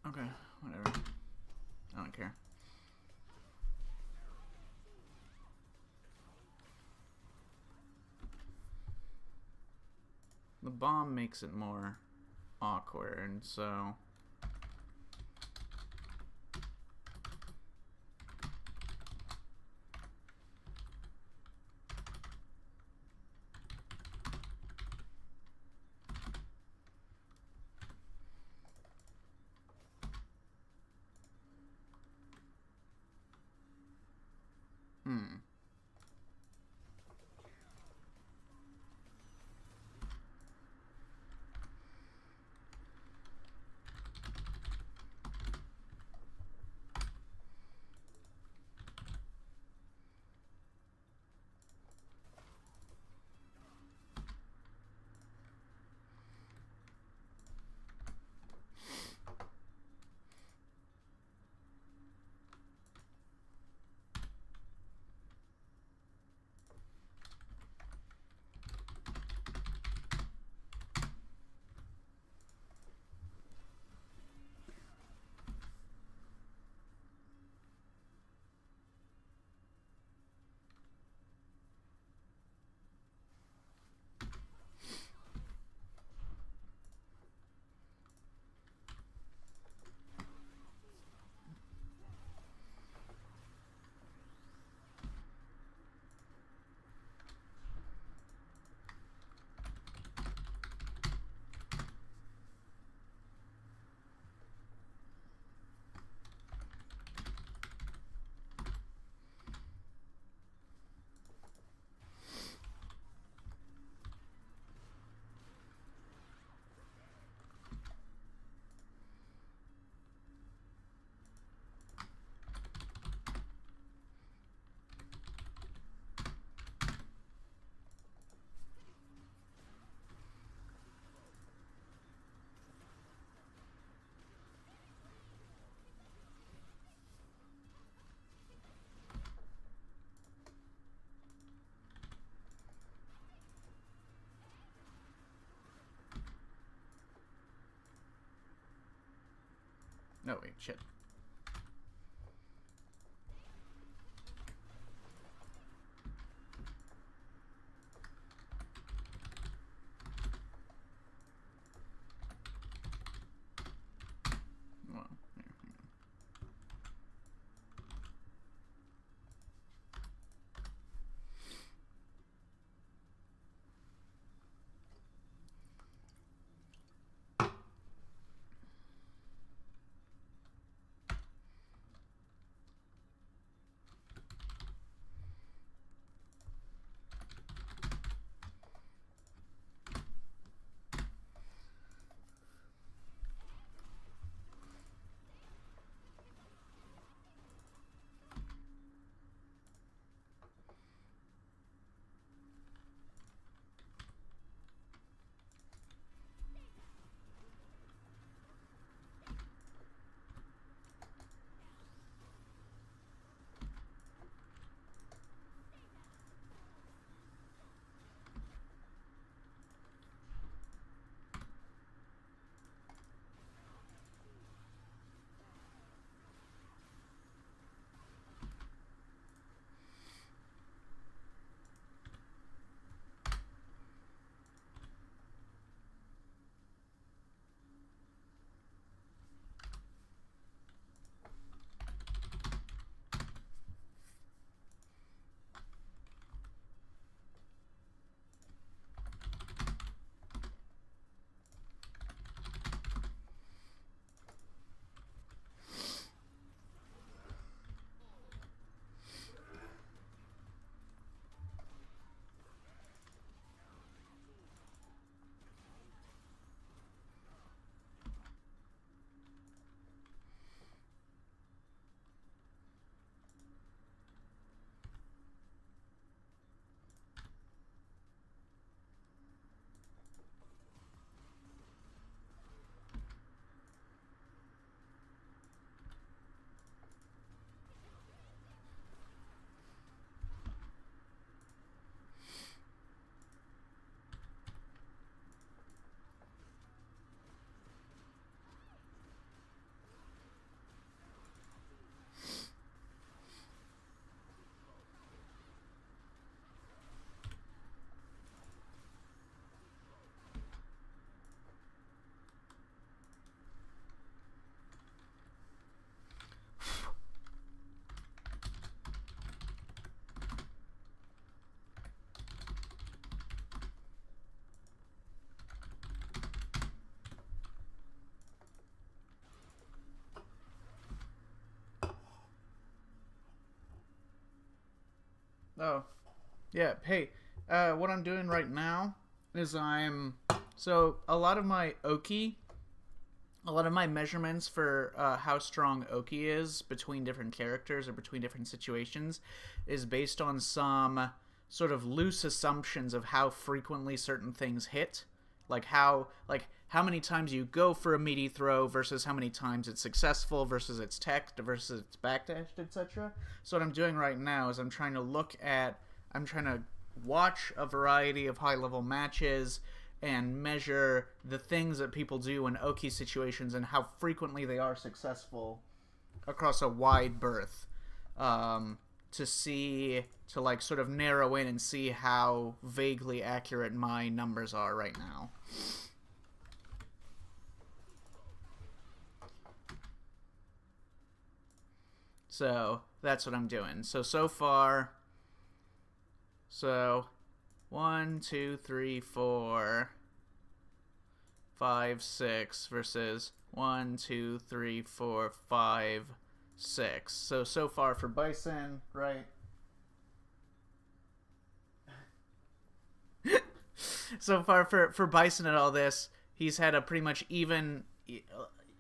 Okay, whatever. I don't care. The bomb makes it more awkward, so... No, wait, shit. Well, here, hang on. Oh, yeah. Hey, what I'm doing right now is so a lot of my Oki, a lot of my measurements for how strong Oki is between different characters or between different situations is based on some sort of loose assumptions of how frequently certain things hit, like how many times you go for a meaty throw versus how many times it's successful versus it's teched versus it's backdashed, etc. So what I'm doing right now is I'm trying to watch a variety of high level matches and measure the things that people do in Oki situations and how frequently they are successful across a wide berth, to like sort of narrow in and see how vaguely accurate my numbers are right now. So that's what I'm doing. So far, so 1, 2, 3, 4, 5, 6 versus 1, 2, 3, 4, 5, 6. So far for Bison, right? So far for Bison and all this, he's had a pretty much even,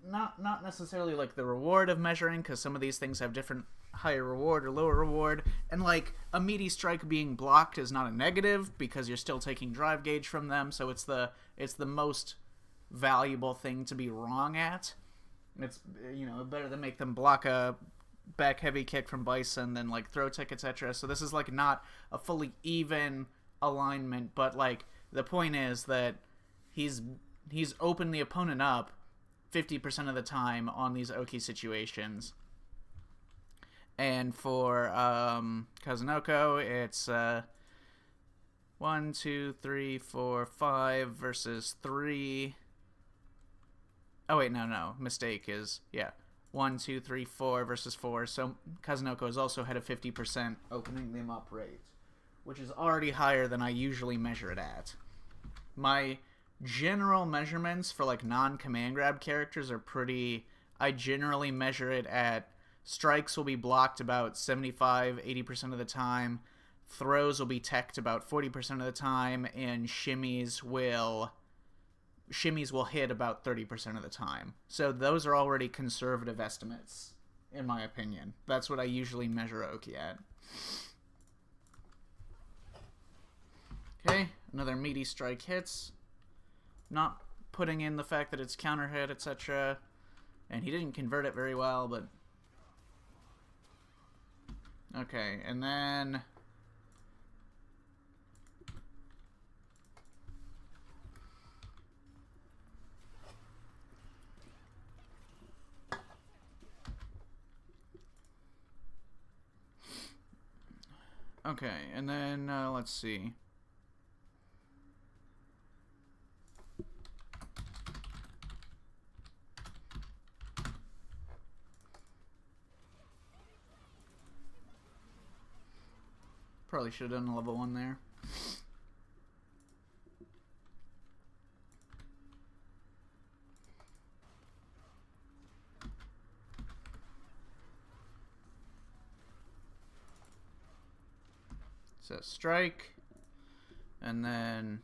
not necessarily like the reward of measuring, because some of these things have different higher reward or lower reward, and like a meaty strike being blocked is not a negative because you're still taking drive gauge from them, so it's the most valuable thing to be wrong at. It's, better to make them block a back heavy kick from Bison than like throw tick, etc. So this is like not a fully even alignment, but like the point is that he's opened the opponent up 50% of the time on these Oki situations. And for Kazunoko, it's 1, 2, 3, 4, 5 versus 3. Oh wait, no, mistake is 1, 2, 3, 4 versus 4. So Kazunoko has also had a 50% opening them up rate, which is already higher than I usually measure it at. My general measurements for like non-command grab characters are pretty. I generally measure it at strikes will be blocked about 75-80% of the time, throws will be teched about 40% of the time, and shimmies will hit about 30% of the time. So those are already conservative estimates, in my opinion. That's what I usually measure Oki at. Okay, another meaty strike hits. Not putting in the fact that it's counter hit, etc. And he didn't convert it very well, but... Okay, and then... Okay, and then, let's see. Probably should have done a level 1 there. So strike, and then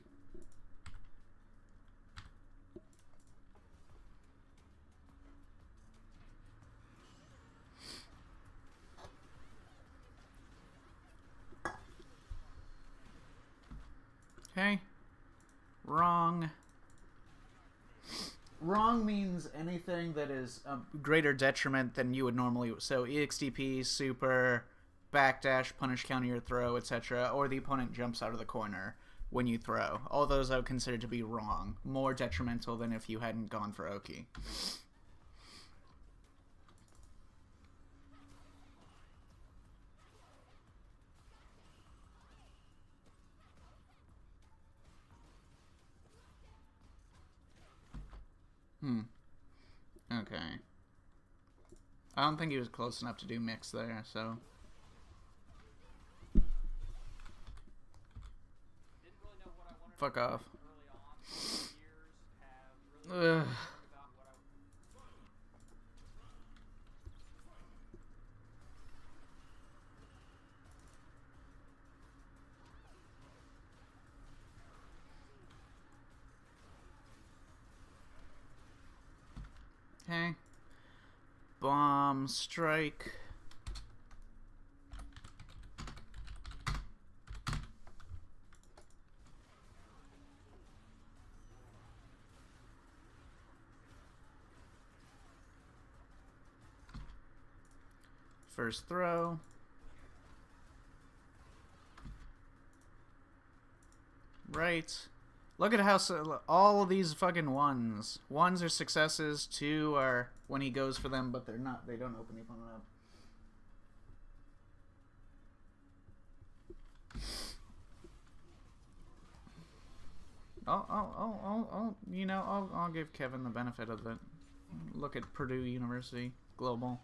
okay, wrong. Wrong means anything that is a greater detriment than you would normally. So EXDP, super, backdash, punish, counter your throw, etc. Or the opponent jumps out of the corner when you throw. All those I would consider to be wrong. More detrimental than if you hadn't gone for Oki. Okay. I don't think he was close enough to do mix there, so... Fuck off. Ugh. Okay. Bomb, strike. First throw. Right. Look at how all of these fucking ones. Ones are successes. 2 are when he goes for them, but they're not. They don't open the opponent up. I'll give Kevin the benefit of it. Look at Purdue University Global.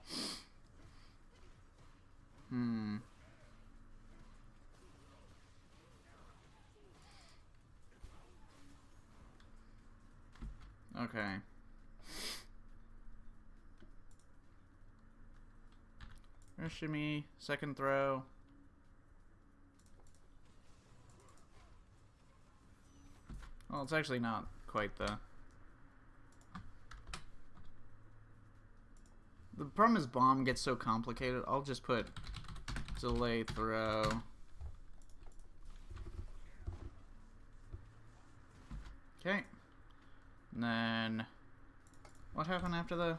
Okay. Shimmy, second throw. Well, it's actually not quite the problem is bomb gets so complicated. I'll just put delay throw. Okay. And then what happened after the...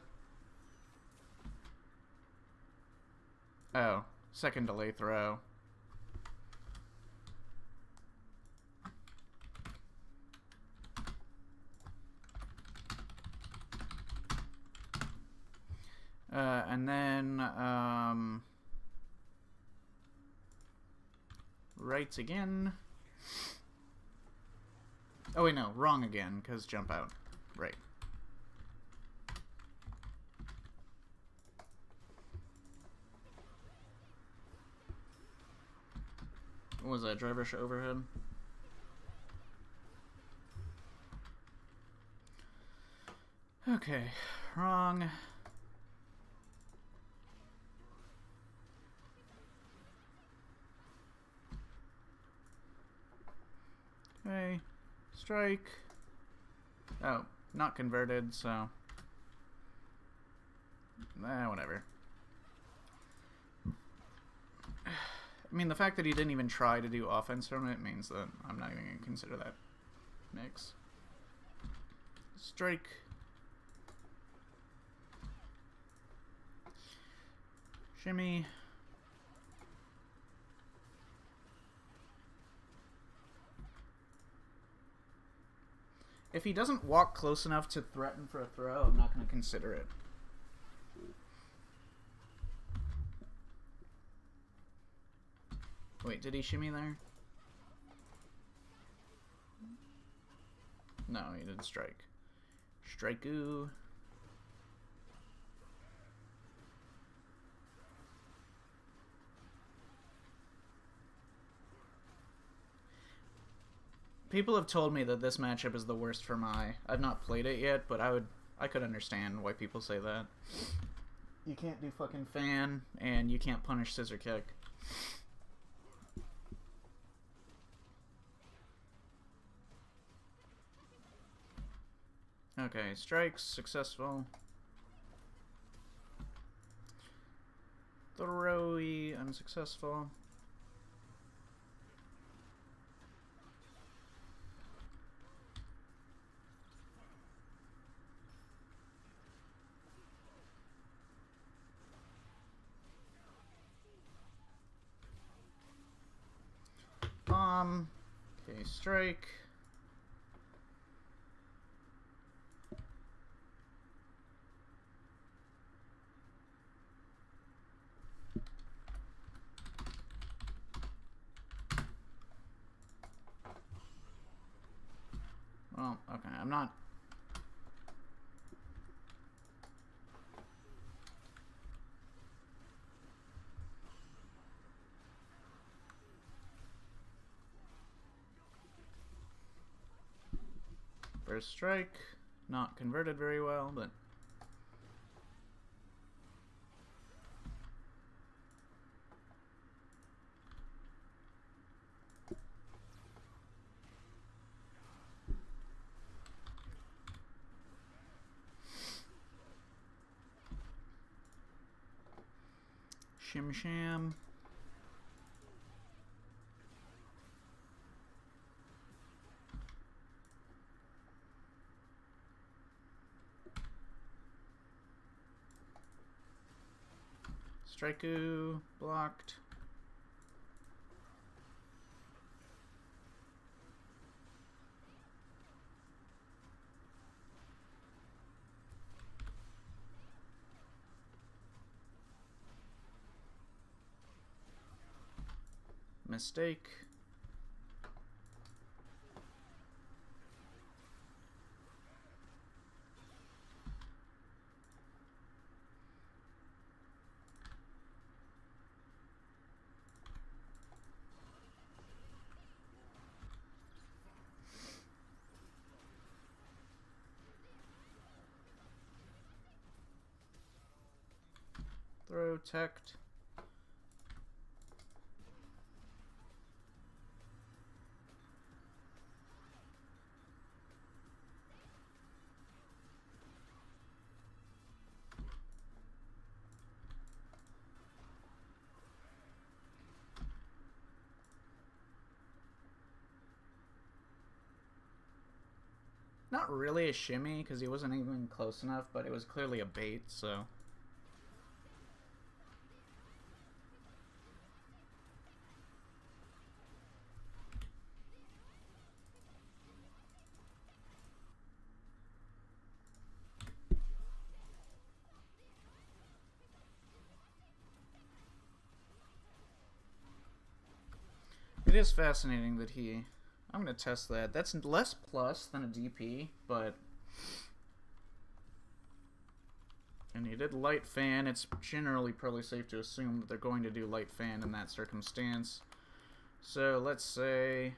Oh, second delay throw. And then right again. Oh wait, no, wrong again, because jump out. Right. What was that, driver-ish overhead? Okay, wrong. Okay, strike. Oh, not converted, so... whatever. I mean, the fact that he didn't even try to do offense from it means that I'm not even going to consider that mix. Strike. Shimmy. If he doesn't walk close enough to threaten for a throw, I'm not going to consider it. Wait, did he shimmy there? No, he didn't strike. Strike-oo. People have told me that this matchup is the worst for Mai. I've not played it yet, but I could understand why people say that. You can't do fucking fan, and you can't punish scissor kick. Okay, strikes, successful. Throwy, unsuccessful. Bomb. Okay, strike. Well, okay, I'm not... First strike, not converted very well, but... Shim Sham. Straiku blocked. Mistake. Throw tect. Not really a shimmy because he wasn't even close enough, but it was clearly a bait, so. It is fascinating that he... I'm going to test that. That's less plus than a DP, but... And he did light fan. It's generally probably safe to assume that they're going to do light fan in that circumstance. So let's say...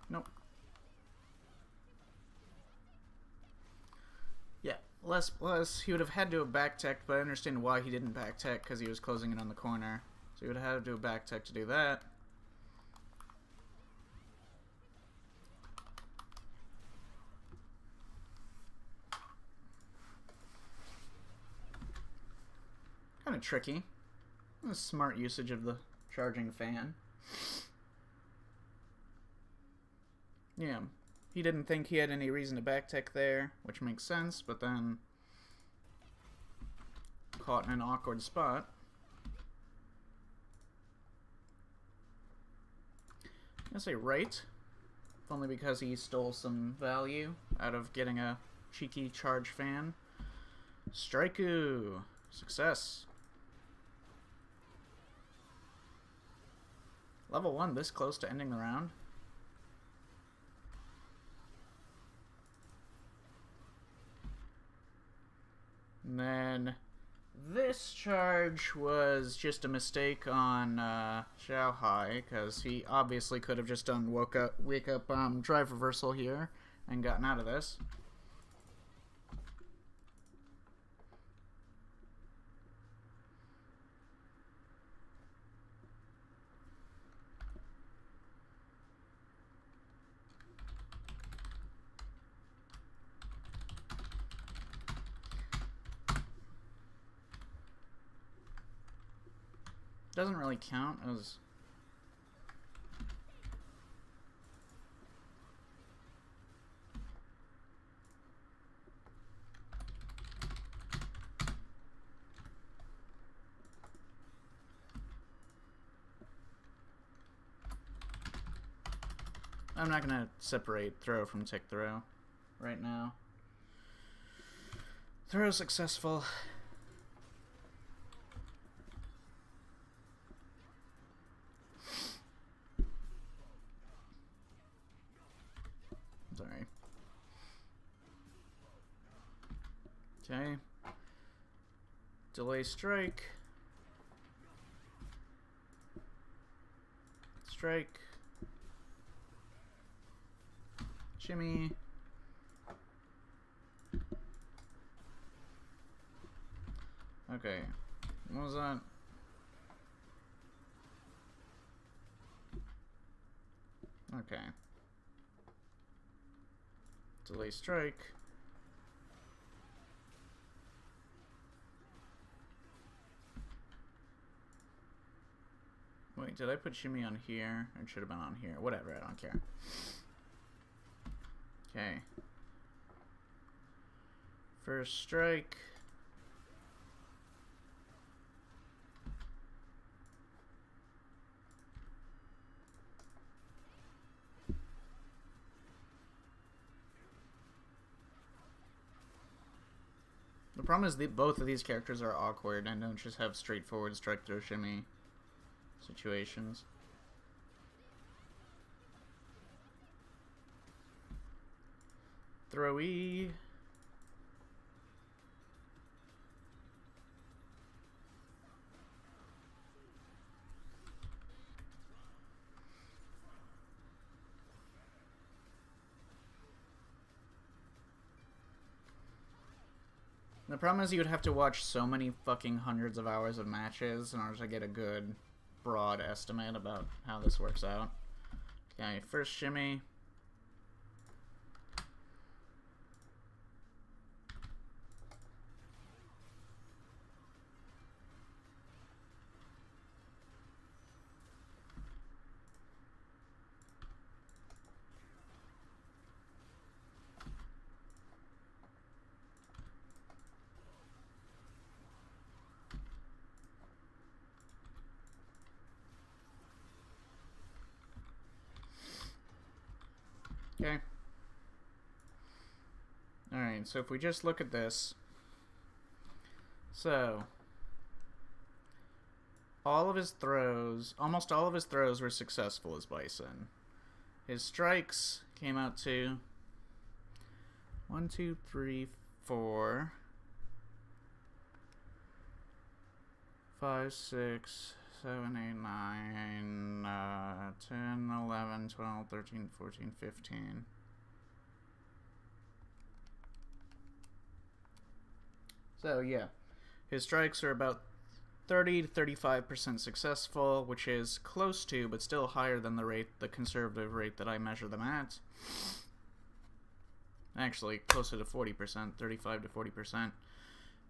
Nope. Yeah, less plus. He would have had to have back tech, but I understand why he didn't back tech, because he was closing it on the corner. So he would have had to do a back tech to do that. Kind of tricky. A smart usage of the charging fan. Yeah, he didn't think he had any reason to backtech there, which makes sense, but then caught in an awkward spot. I'm gonna say right, only because he stole some value out of getting a cheeky charge fan. Straiku, success. Level 1 this close to ending the round. And then this charge was just a mistake on Xiaohai, because he obviously could have just done wake up drive reversal here and gotten out of this. Doesn't really count as... I'm not going to separate throw from tick throw right now. Throw successful. Sorry. Okay. Delay strike. Strike. Shimmy. Okay. What was that? Okay. Delay strike. Wait, did I put shimmy on here? It should have been on here. Whatever, I don't care. Okay. First strike. The problem is that both of these characters are awkward and don't just have straightforward strike throw shimmy situations. Throwy. The problem is you would have to watch so many fucking hundreds of hours of matches in order to get a good, broad estimate about how this works out. Okay, first shimmy. Okay. Alright, so if we just look at this. So, all of his throws, almost all of his throws were successful as Bison. His strikes came out to 1, 2, 3, 4, 5, 6, 7, 8, 9, 10, 11, 12, 13, 14, 15. So, yeah. His strikes are about 30 to 35% successful, which is close to, but still higher than the conservative rate that I measure them at. Actually, closer to 40%, 35 to 40%.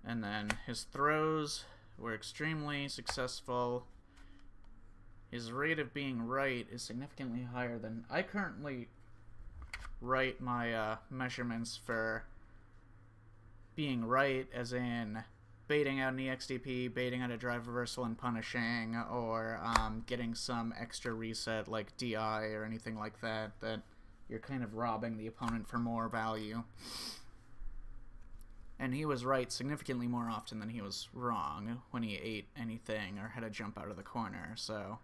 And then his throws were extremely successful. His rate of being right is significantly higher than... I currently write my measurements for being right, as in baiting out an EXDP, baiting out a drive reversal and punishing, or getting some extra reset like DI or anything like that, that you're kind of robbing the opponent for more value. And he was right significantly more often than he was wrong when he ate anything or had a jump out of the corner, so...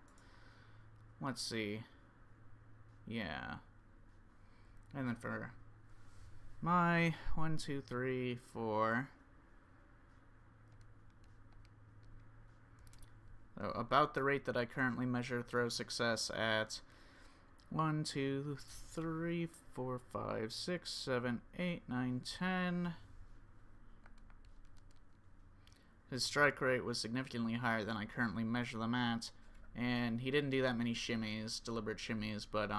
Let's see. Yeah. And then for my 1, 2, 3, 4... So about the rate that I currently measure throw success at 1, 2, 3, 4, 5, 6, 7, 8, 9, 10. His strike rate was significantly higher than I currently measure them at, and he didn't do that many shimmies, deliberate shimmies, but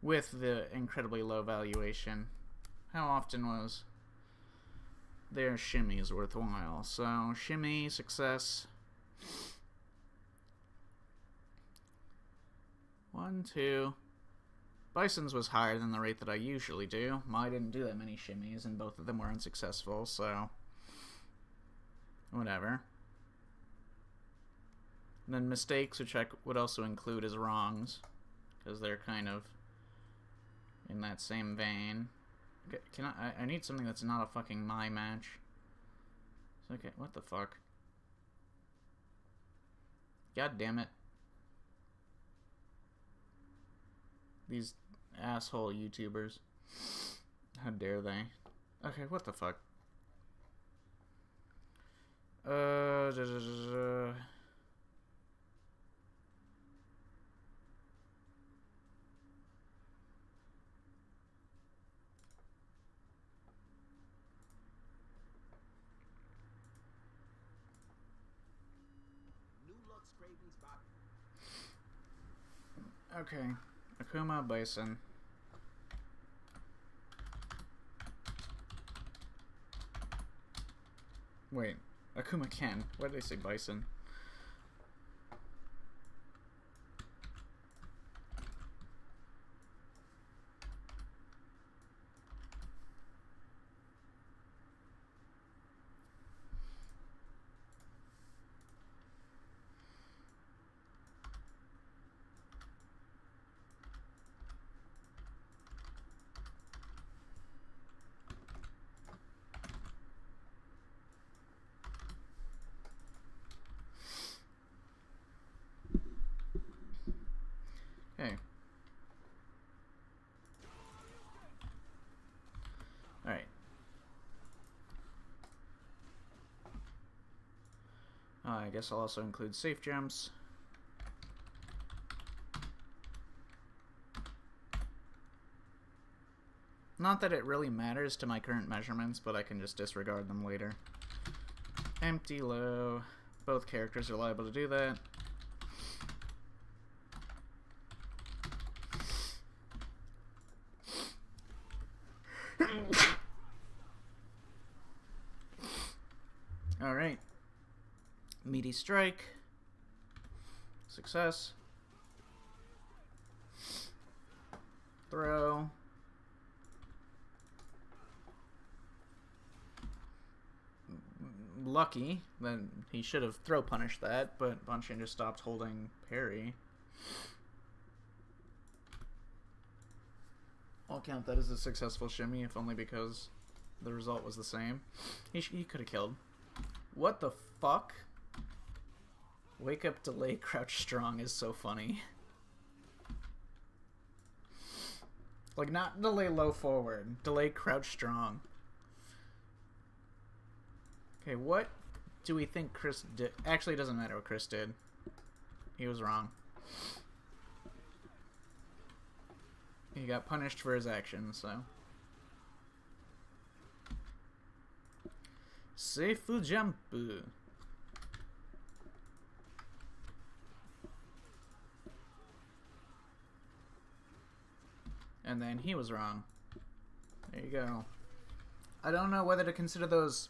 with the incredibly low valuation. How often was their shimmies worthwhile? So, shimmy, success. 1, 2. Bison's was higher than the rate that I usually do. I didn't do that many shimmies, and both of them were unsuccessful, so... whatever. And then mistakes, which I would also include as wrongs, because they're kind of in that same vein. Can I need something that's not a fucking my match. Okay, what the fuck? God damn it. These asshole YouTubers. How dare they? Okay, what the fuck? Okay. Akuma, Bison. Wait. Akuma Ken. Why did they say Bison? Okay. Alright. I guess I'll also include safe jumps. Not that it really matters to my current measurements, but I can just disregard them later. Empty low. Both characters are liable to do that. Alright. Meaty strike. Success. Throw. Lucky. Then he should have throw punished that, but Bunshin just stopped holding parry. I'll count that as a successful shimmy, if only because the result was the same. He could have killed. What the fuck? Wake up, delay, crouch strong is so funny. Like, not delay low forward. Delay crouch strong. Okay, what do we think Chris did? Actually, it doesn't matter what Chris did. He was wrong. He got punished for his actions, so. Seifu jump. And then he was wrong. There you go. I don't know whether to consider those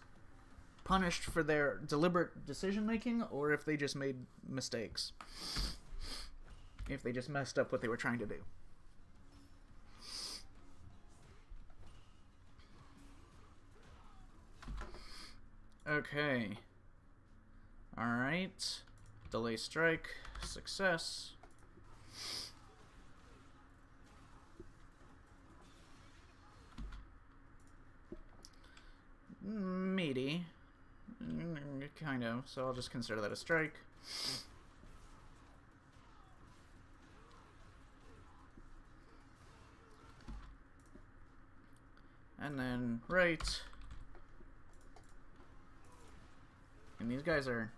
punished for their deliberate decision making or if they just made mistakes. If they just messed up what they were trying to do. Okay. Alright. Delay strike. Success. Meaty. Kind of. So I'll just consider that a strike. And then right. And these guys are...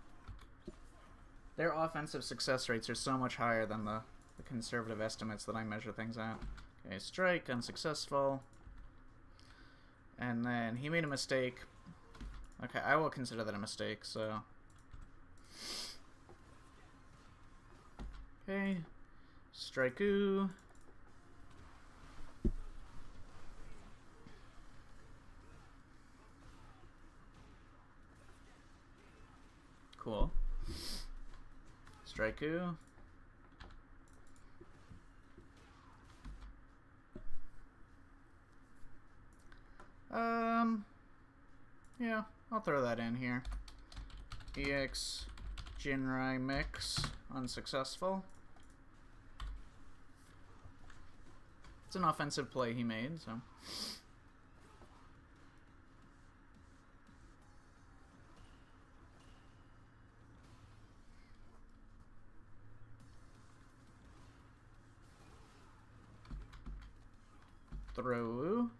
Their offensive success rates are so much higher than the conservative estimates that I measure things at. Okay, strike, unsuccessful. And then he made a mistake. Okay, I will consider that a mistake, so... Okay. Strike-oo. Cool. Strike-oo. Yeah, I'll throw that in here. EX Jinrai mix, unsuccessful. It's an offensive play he made, so. Throw.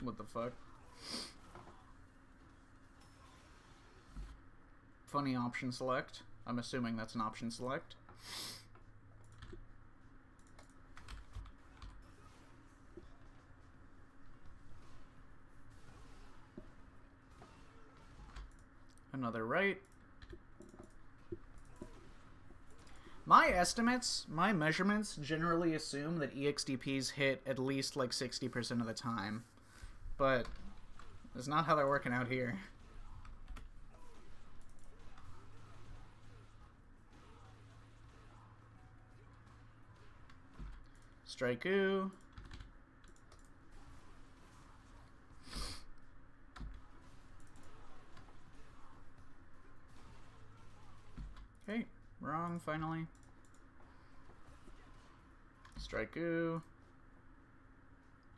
What the fuck? Funny option select. I'm assuming that's an option select. Another right. My estimates, my measurements generally assume that EXDPs hit at least like 60% of the time. But that's not how they're working out here. Strike-oo. Okay, wrong, finally. Strike-oo.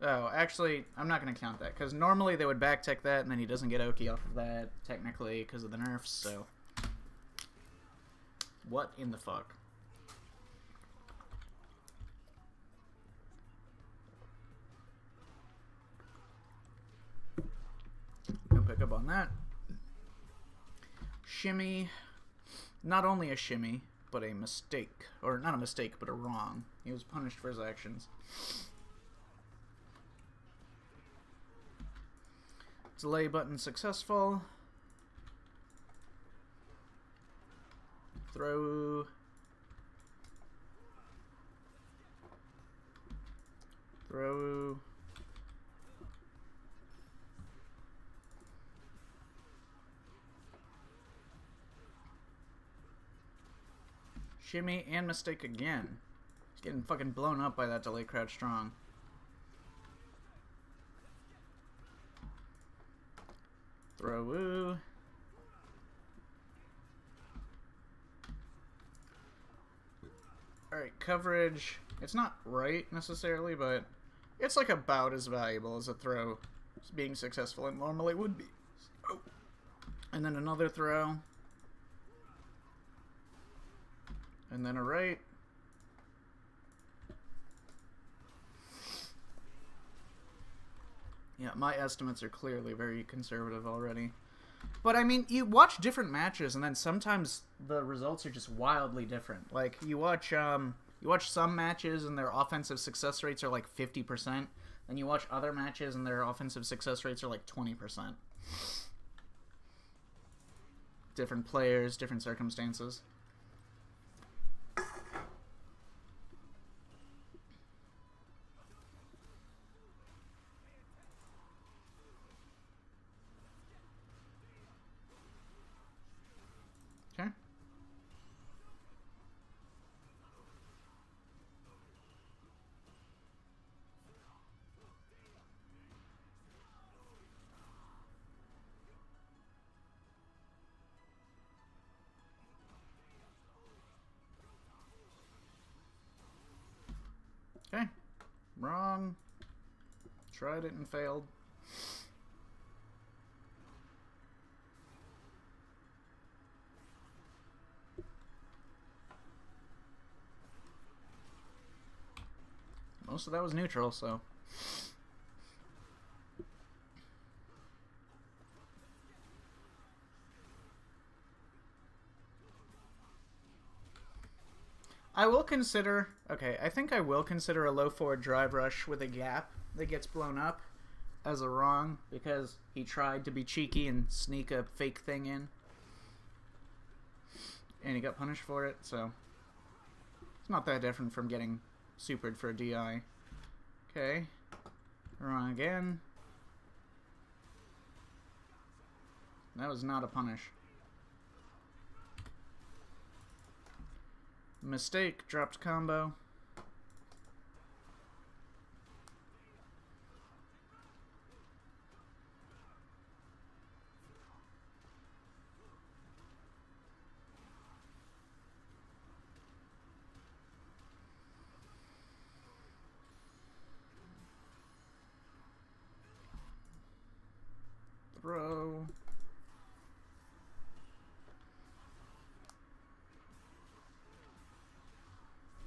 Oh, actually, I'm not going to count that, because normally they would back-tech that, and then he doesn't get Oki off of that, technically, because of the nerfs, so... What in the fuck? No pickup on that. Shimmy. Not only a shimmy, but a mistake. Or, not a mistake, but a wrong. He was punished for his actions. Delay button successful. Throw. Throw. Shimmy and mistake again. He's getting fucking blown up by that delay crouch strong. Throw-oo. Alright, coverage. It's not right necessarily, but it's like about as valuable as a throw being successful it normally would be. Oh. And then another throw. And then a right. Yeah, my estimates are clearly very conservative already. But, I mean, you watch different matches, and then sometimes the results are just wildly different. Like, you watch some matches, and their offensive success rates are like 50%. Then you watch other matches, and their offensive success rates are like 20%. Different players, different circumstances. Okay. Okay. Wrong. Tried it and failed. Most of that was neutral, so... I will consider... Okay, I think I will consider a low forward drive rush with a gap that gets blown up as a wrong, because he tried to be cheeky and sneak a fake thing in. And he got punished for it, so... It's not that different from getting supered for a DI. Okay. Wrong again. That was not a punish. Mistake. Dropped combo. Throw.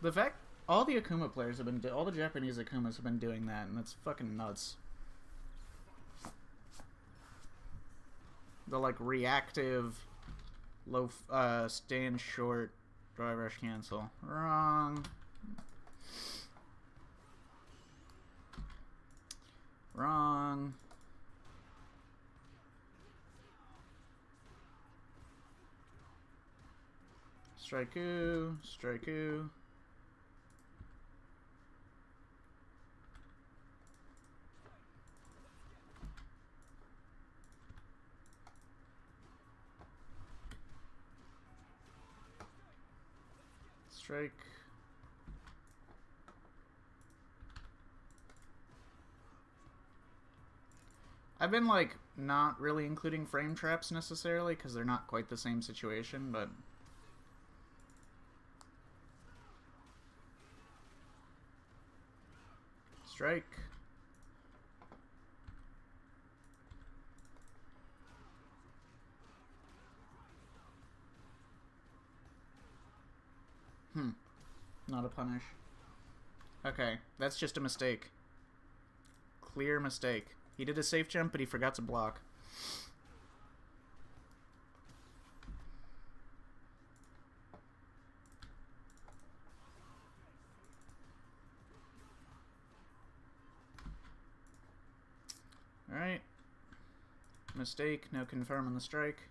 The fact all the Akuma players have been all the Japanese Akumas have been doing that, and that's fucking nuts. The like reactive low stand short drive rush cancel. Wrong. Wrong. Strike-oo, strike-oo. Strike. I've been, like, not really including frame traps necessarily, because they're not quite the same situation, but... Strike. Not a punish. Okay, that's just a mistake. Clear mistake. He did a safe jump, but he forgot to block. Alright. Mistake, no confirm on the strike.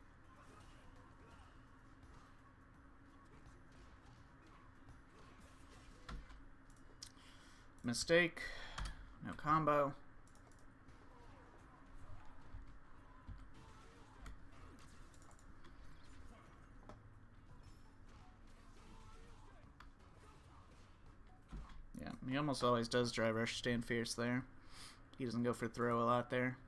Mistake, no combo. Yeah, he almost always does drive rush stand fierce there. He doesn't go for throw a lot there.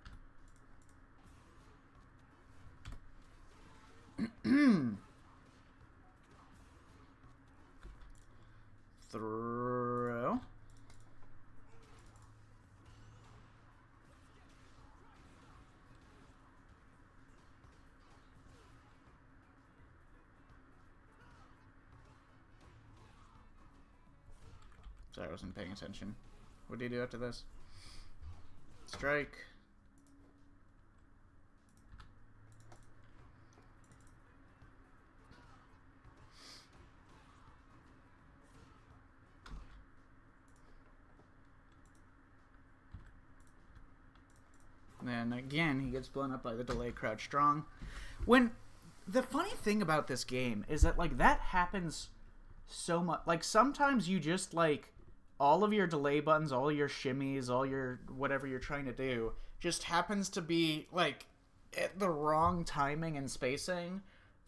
Throw. Sorry, I wasn't paying attention. What do you do after this? Strike. And again, he gets blown up by the delay crouch strong. When the funny thing about this game is that, like, that happens so much. Like, sometimes you just, like, all of your delay buttons, all your shimmies, all your whatever you're trying to do just happens to be, like, at the wrong timing and spacing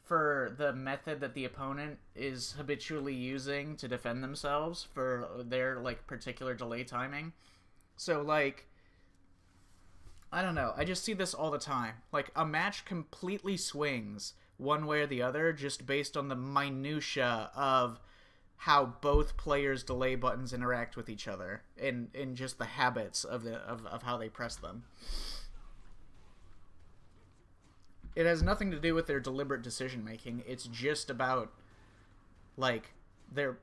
for the method that the opponent is habitually using to defend themselves for their, like, particular delay timing. So, like, I don't know. I just see this all the time. Like, a match completely swings one way or the other just based on the minutia of how both players' delay buttons interact with each other and just the habits of how they press them. It has nothing to do with their deliberate decision making. It's just about, like,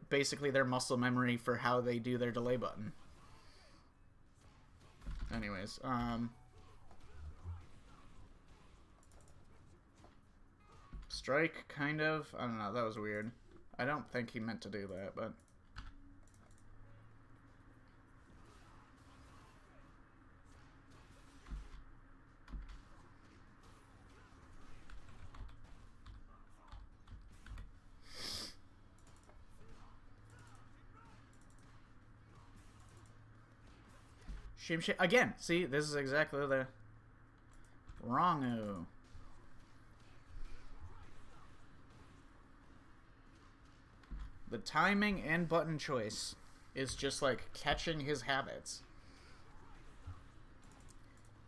basically their muscle memory for how they do their delay button. Anyways, strike, kind of. I don't know, that was weird. I don't think he meant to do that, but... Shim. Again, see, this is exactly the... Wrong-oo. The timing and button choice is just, like, catching his habits.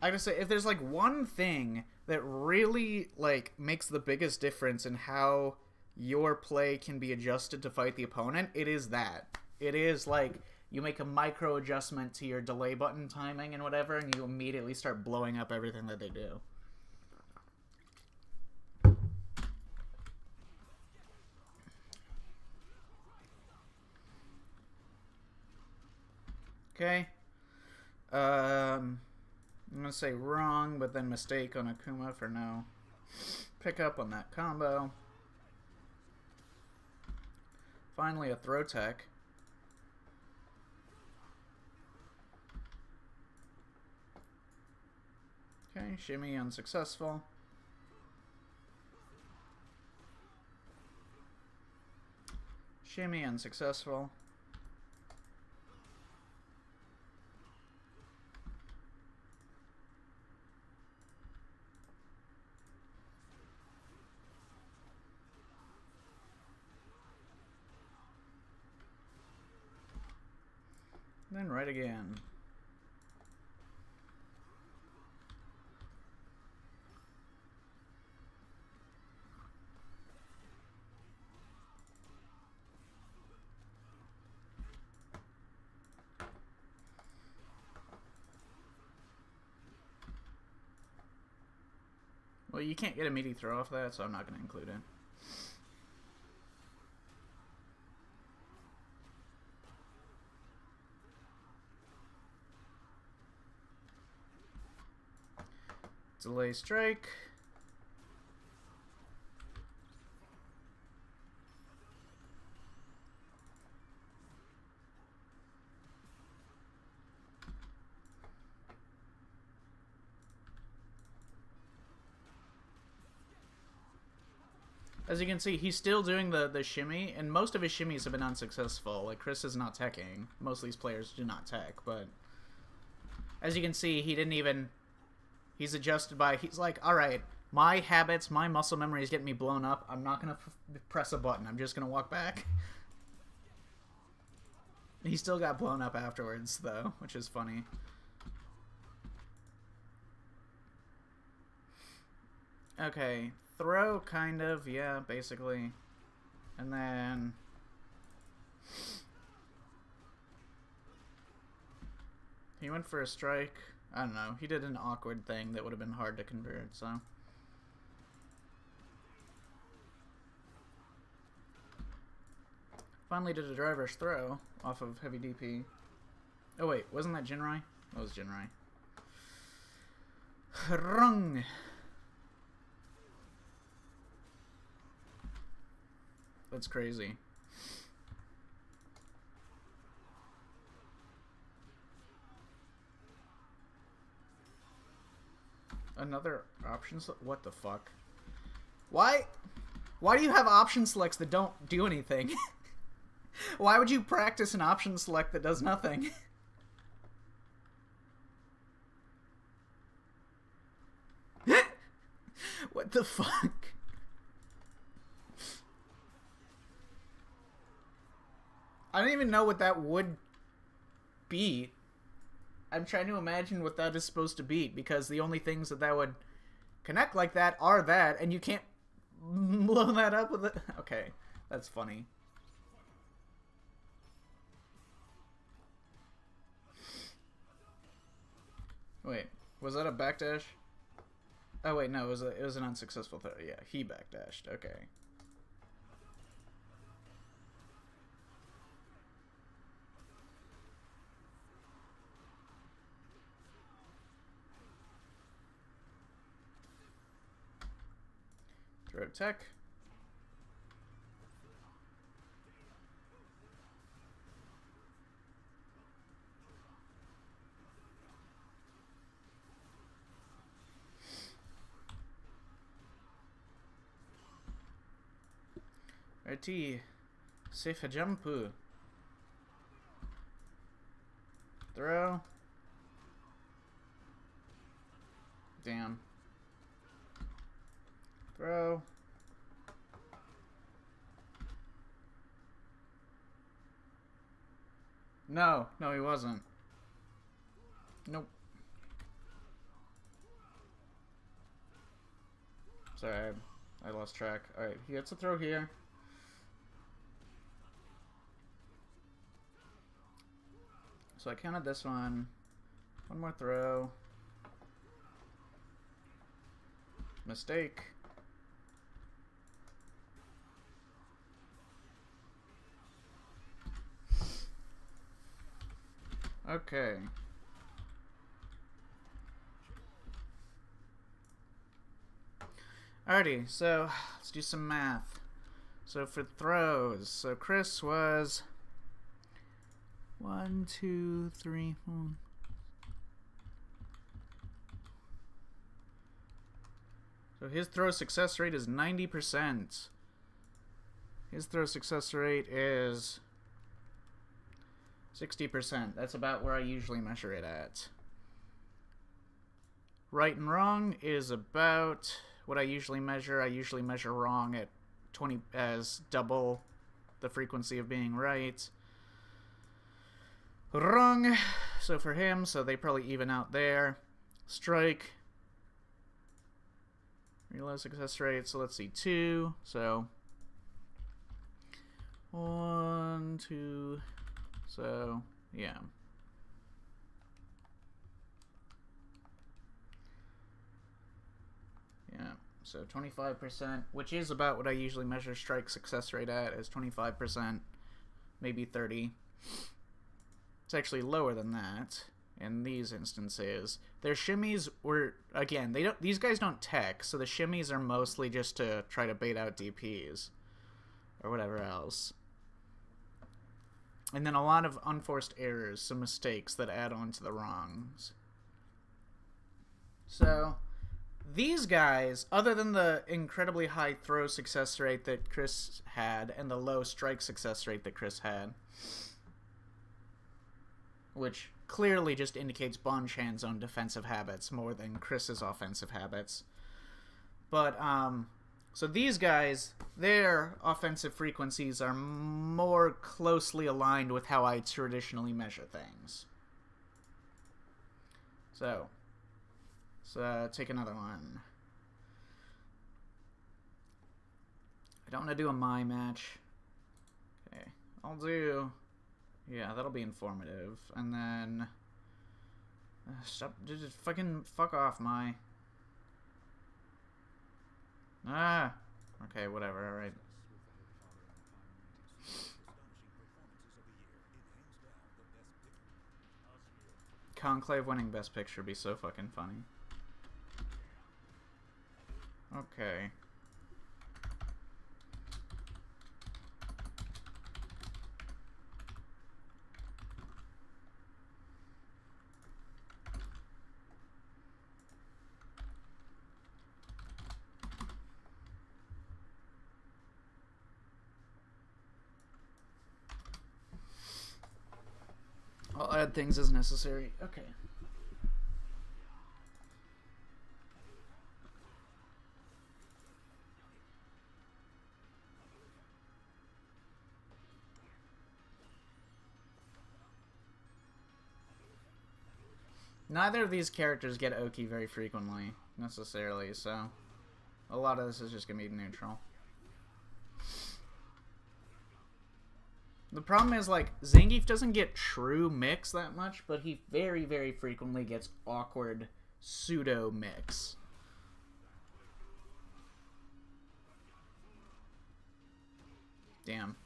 I gotta say, if there's, like, one thing that really, like, makes the biggest difference in how your play can be adjusted to fight the opponent, it is that. It is, like, you make a micro adjustment to your delay button timing and whatever, and you immediately start blowing up everything that they do. Okay. I'm going to say wrong, but then mistake on Akuma for no pick up on that combo. Finally, a throw tech. Okay, shimmy unsuccessful. Shimmy unsuccessful. Then right again. Well, you can't get a meaty throw off that, so I'm not going to include it. Delay strike. As you can see, he's still doing the shimmy, and most of his shimmies have been unsuccessful. Like, Chris is not teching. Most of these players do not tech, but as you can see, he didn't even... He's adjusted by... He's like, alright, my habits, my muscle memory is getting me blown up. I'm not going to press a button. I'm just going to walk back. He still got blown up afterwards, though, which is funny. Okay, throw, kind of, yeah, basically. And then... He went for a strike. I don't know. He did an awkward thing that would have been hard to convert, so... Finally did a driver's throw off of heavy DP. Oh wait, wasn't that Jinrai? That was Jinrai. Rung! That's crazy. Another option select? What the fuck? Why do you have option selects that don't do anything? Why would you practice an option select that does nothing? What the fuck? I don't even know what that would be. I'm trying to imagine what that is supposed to be, because the only things that would connect like that are that, and you can't blow that up with it. Okay, that's funny. Wait, was that a backdash? Oh wait, no, it was an unsuccessful throw. Yeah, he backdashed. Okay. Throw tech. Righty. Safe a jump. Throw. Damn. Throw. No, he wasn't. Nope. Sorry, I lost track. Alright, he gets a throw here. So I counted this one. One more throw. Mistake. Okay. Alrighty, so let's do some math. So for throws, so Chris was 1, 2, 3, 4. So his throw success rate is 90%. His throw success rate is 60%. That's about where I usually measure it at. Right and wrong is about what I usually measure. I usually measure wrong at 20 as double the frequency of being right. Wrong. So for him, so they probably even out there. Strike. Reload success rate. So let's see, 2. So 1, 2. So yeah. Yeah. So 25%, which is about what I usually measure strike success rate at, is 25%, maybe 30. It's actually lower than that in these instances. Their shimmies were, again, these guys don't tech, so the shimmies are mostly just to try to bait out DPs or whatever else. And then a lot of unforced errors, some mistakes that add on to the wrongs. So these guys, other than the incredibly high throw success rate that Chris had and the low strike success rate that Chris had, which clearly just indicates Bonchan's own defensive habits more than Chris's offensive habits. But, so these guys, their offensive frequencies are more closely aligned with how I traditionally measure things. So let's take another one. I don't want to do a my match. Okay, I'll do... Yeah, that'll be informative. And then... stop, just fucking fuck off, my... Ah! Okay, whatever, alright. Conclave winning Best Picture would be so fucking funny. Okay. I'll add things as necessary. Okay. Neither of these characters get Oki very frequently, necessarily, so a lot of this is just going to be neutral. The problem is, like, Zangief doesn't get true mix that much, but he very, very frequently gets awkward pseudo-mix. Damn.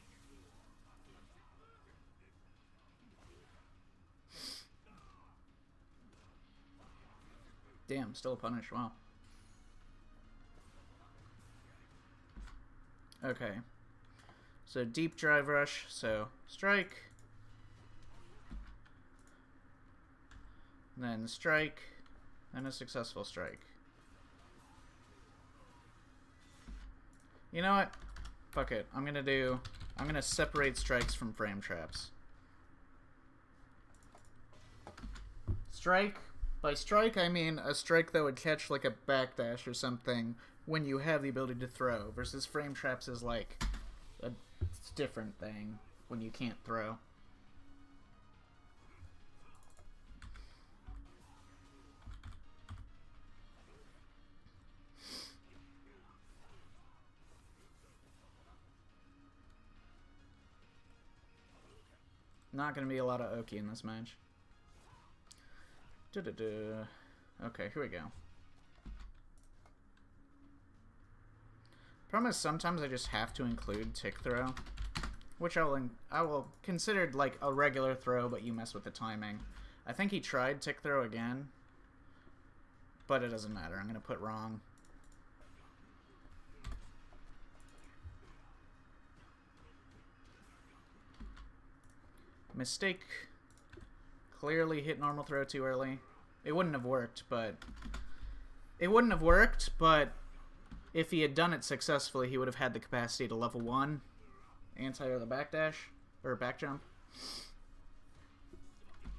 Damn, still a punish. Wow. Okay. So deep drive rush. So strike. Then strike. And a successful strike. You know what? Fuck it. I'm gonna separate strikes from frame traps. Strike. By strike, I mean a strike that would catch like a backdash or something when you have the ability to throw, versus frame traps is like a different thing when you can't throw. Not going to be a lot of Oki in this match. Okay, here we go. Problem is sometimes I just have to include tick throw, which I will consider like a regular throw, but you mess with the timing. I think he tried tick throw again, but it doesn't matter. I'm going to put wrong. Mistake. Clearly hit normal throw too early. It wouldn't have worked, but... if he had done it successfully, he would have had the capacity to level 1. anti or the backdash, or back jump.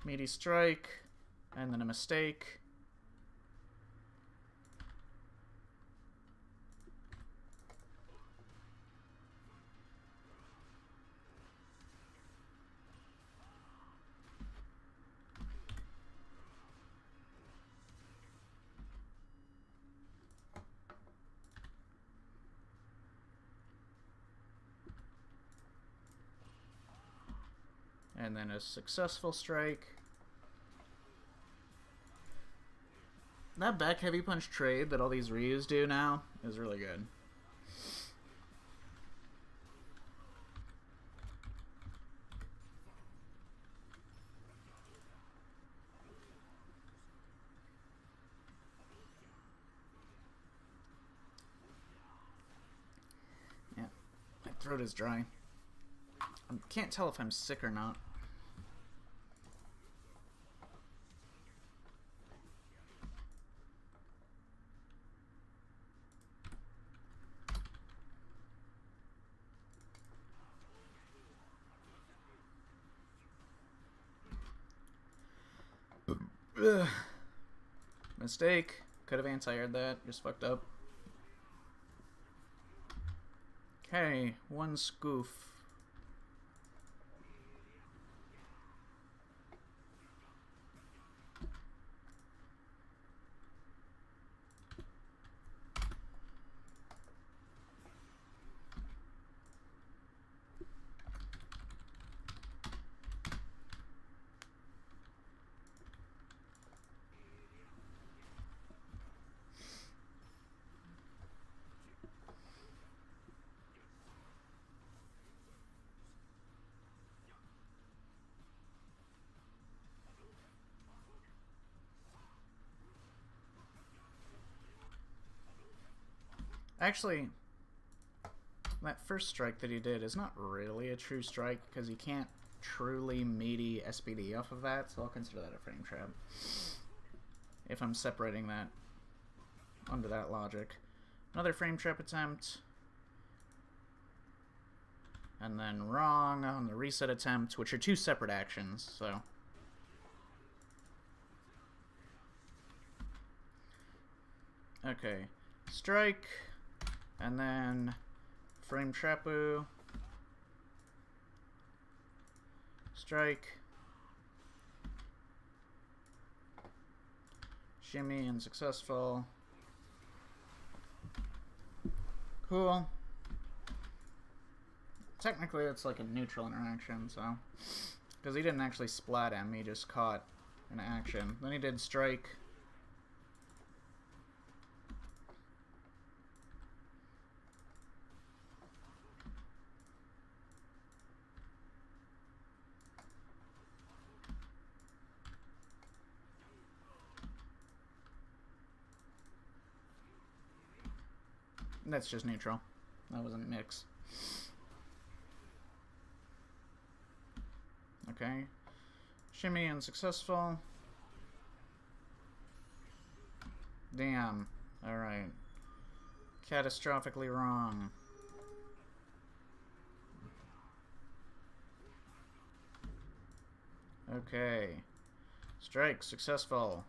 Meaty strike, and then a mistake. And then a successful strike. That back heavy punch trade that all these Ryus do now is really good. Yeah, my throat is dry. I can't tell if I'm sick or not. Ugh. Mistake. Could have anti-aired that. Just fucked up. Okay, one scoof. Actually, that first strike that he did is not really a true strike because you can't truly meaty SPD off of that, so I'll consider that a frame trap. If I'm separating that under that logic. Another frame trap attempt. And then wrong on the reset attempt, which are two separate actions, so. Okay. Strike. And then frame trapu. Strike. Shimmy and successful. Cool. Technically, it's like a neutral interaction, so. Because he didn't actually splat him, he just caught an action. Then he did strike. That's just neutral. That wasn't mix. Okay. Shimmy unsuccessful. Damn. Alright. Catastrophically wrong. Okay. Strike successful.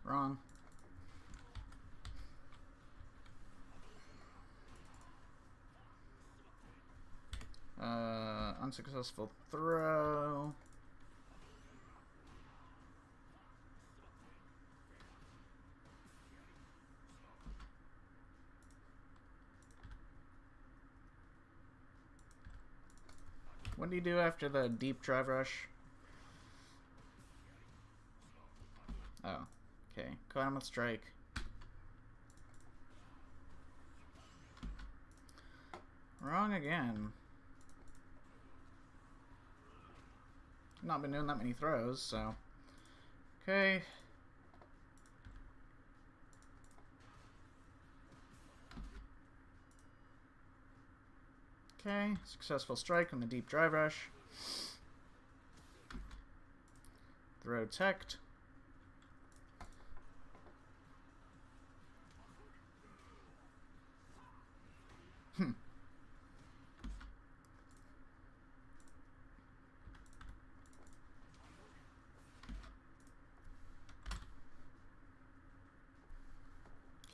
Wrong. Unsuccessful throw. What do you do after the deep drive rush? Oh, okay. Caught him with strike. Wrong again. Not been doing that many throws, so. Okay. Okay, successful strike on the deep drive rush. Throw teched.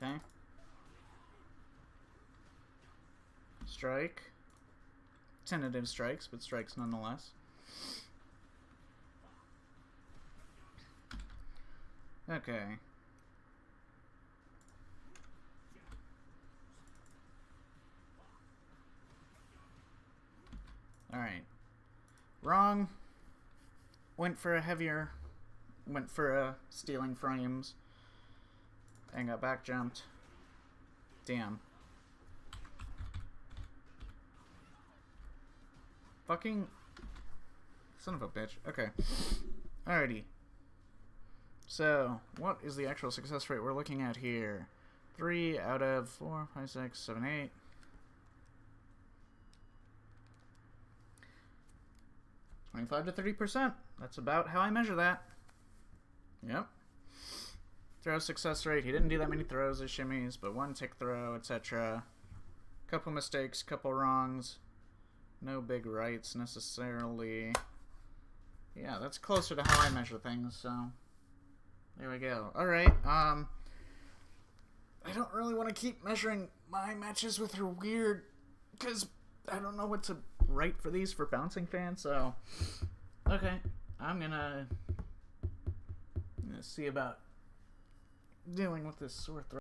Okay. Strike. Tentative strikes, but strikes nonetheless. Okay. Alright. Wrong. Went for stealing frames. And got back jumped. Damn. Fucking son of a bitch. Okay. Alrighty. So, what is the actual success rate we're looking at here? 3 out of 4, 5, 6, 7, 8. 25 to 30%. That's about how I measure that. Yep. Throw success rate. He didn't do that many throws or shimmies, but one tick throw, etc. Couple mistakes, couple wrongs. No big rights necessarily. Yeah, that's closer to how I measure things, so there we go. Alright, I don't really want to keep measuring my matches with her weird, because I don't know what to write for these for bouncing fans, so okay, I'm gonna see about dealing with this sore throat.